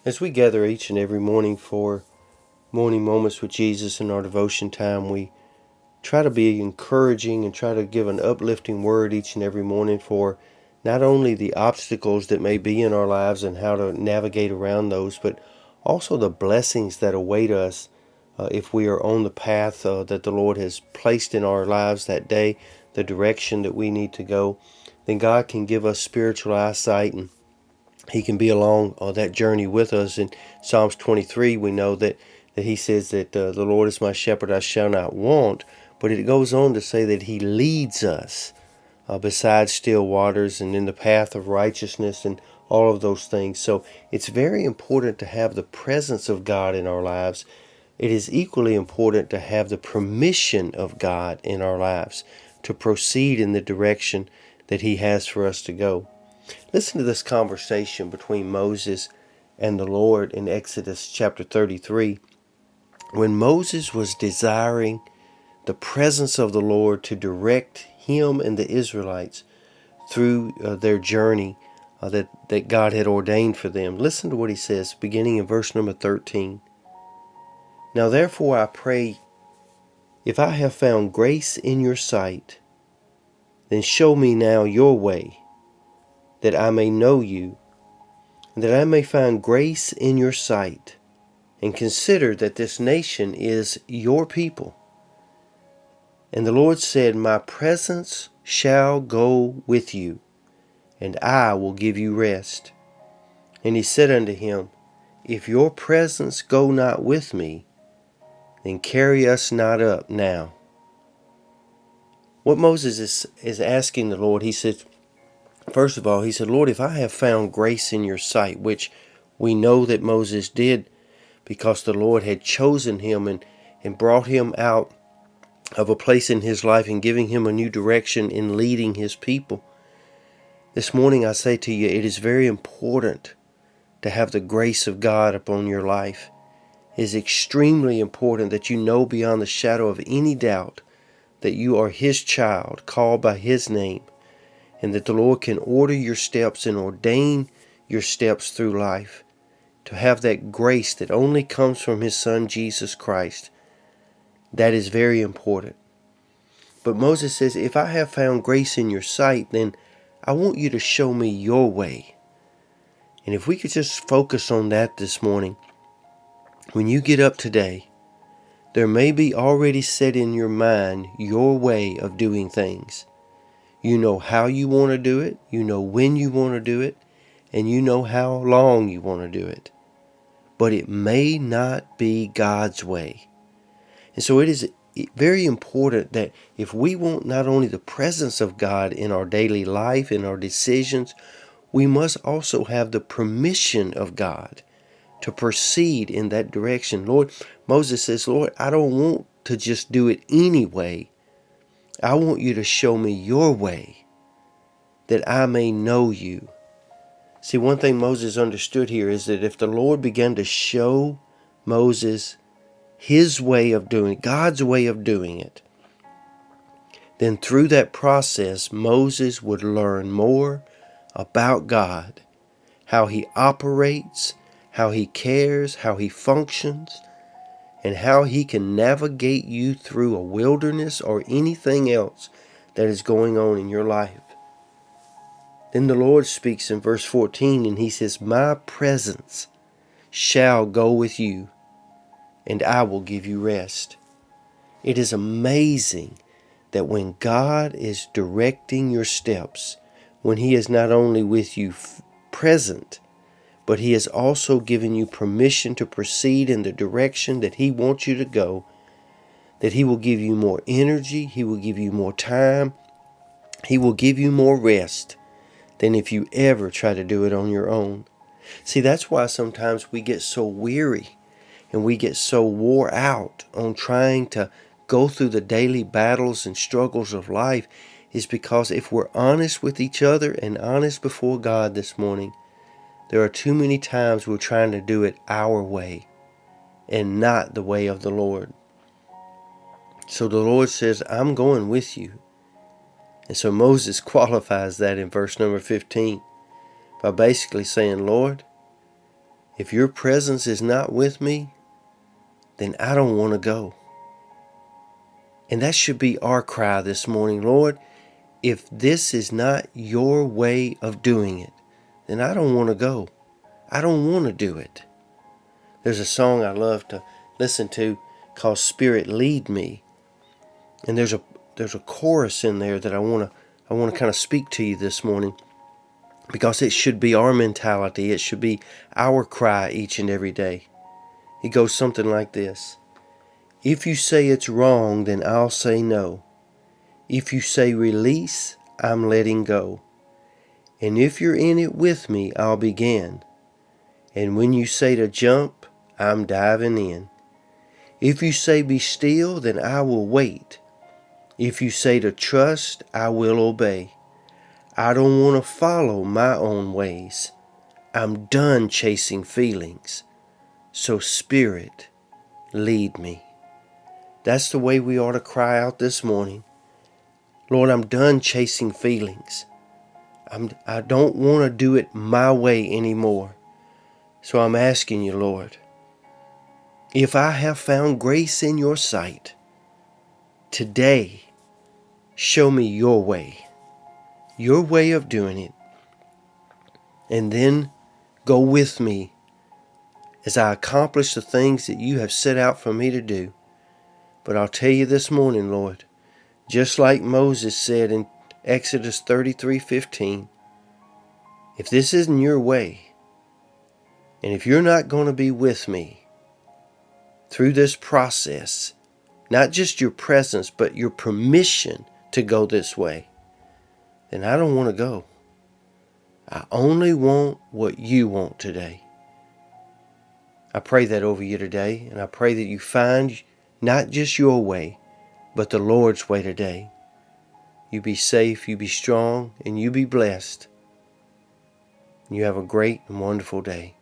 As we gather each and every morning for morning moments with Jesus in our devotion time, we try to be encouraging and try to give an uplifting word each and every morning for not only the obstacles that may be in our lives and how to navigate around those, but also the blessings that await us if we are on the path that the Lord has placed in our lives that day, the direction that we need to go. Then God can give us spiritual eyesight, and He can be along that journey with us. In Psalms 23, we know that He says that the Lord is my shepherd, I shall not want. But it goes on to say that He leads us beside still waters and in the path of righteousness and all of those things. So it's very important to have the presence of God in our lives. It is equally important to have the permission of God in our lives to proceed in the direction that He has for us to go. Listen to this conversation between Moses and the Lord in Exodus chapter 33. When Moses was desiring the presence of the Lord to direct him and the Israelites through their journey that God had ordained for them, listen to what he says, beginning in verse number 13. Now therefore I pray, if I have found grace in your sight, then show me now your way, that I may know you, and that I may find grace in your sight, and consider that this nation is your people. And the Lord said, my presence shall go with you, and I will give you rest. And he said unto him, if your presence go not with me, then carry us not up now. What Moses is asking the Lord, he said, first of all, he said, Lord, if I have found grace in your sight, which we know that Moses did because the Lord had chosen him and brought him out of a place in his life and giving him a new direction in leading his people. This morning I say to you, it is very important to have the grace of God upon your life. It is extremely important that you know beyond the shadow of any doubt that you are His child, called by His name, and that the Lord can order your steps and ordain your steps through life. To have that grace that only comes from His Son Jesus Christ, that is very important. But Moses says, if I have found grace in your sight, then I want you to show me your way. And if we could just focus on that this morning. When you get up today, there may be already set in your mind your way of doing things. You know how you want to do it, you know when you want to do it, and you know how long you want to do it. But it may not be God's way. And so it is very important that if we want not only the presence of God in our daily life, in our decisions, we must also have the permission of God to proceed in that direction. Lord, Moses says, Lord, I don't want to just do it anyway. I want you to show me your way, that I may know you. See, one thing Moses understood here is that if the Lord began to show Moses his way of doing it, God's way of doing it, then through that process, Moses would learn more about God, how He operates, how He cares, how He functions, and how He can navigate you through a wilderness or anything else that is going on in your life. Then the Lord speaks in verse 14 and He says, my presence shall go with you, and I will give you rest. It is amazing that when God is directing your steps, when He is not only with you present, but He has also given you permission to proceed in the direction that He wants you to go, that He will give you more energy, He will give you more time, He will give you more rest than if you ever try to do it on your own. See, that's why sometimes we get so weary and we get so wore out on trying to go through the daily battles and struggles of life, is because if we're honest with each other and honest before God this morning, there are too many times we're trying to do it our way and not the way of the Lord. So the Lord says, I'm going with you. And so Moses qualifies that in verse number 15 by basically saying, Lord, If your presence is not with me, then I don't want to go. And that should be our cry this morning. Lord, if this is not your way of doing it, then I don't want to go. I don't want to do it. There's a song I love to listen to called Spirit Lead Me. And there's a chorus in there that I want to kind of speak to you this morning, because it should be our mentality. It should be our cry each and every day. It goes something like this. If you say it's wrong, then I'll say no. If you say release, I'm letting go. And if you're in it with me, I'll begin. And when you say to jump, I'm diving in. If you say be still, then I will wait. If you say to trust, I will obey. I don't want to follow my own ways. I'm done chasing feelings. So Spirit, lead me. That's the way we ought to cry out this morning. Lord, I'm done chasing feelings. I don't want to do it my way anymore. So I'm asking you, Lord, if I have found grace in your sight, today, show me your way of doing it. And then go with me as I accomplish the things that you have set out for me to do. But I'll tell you this morning, Lord, just like Moses said in Exodus 33:15, if this isn't your way, and if you're not going to be with me through this process, not just your presence, but your permission to go this way, then I don't want to go. I only want what you want today. I pray that over you today, and I pray that you find not just your way, but the Lord's way today. You be safe, you be strong, and you be blessed. You have a great and wonderful day.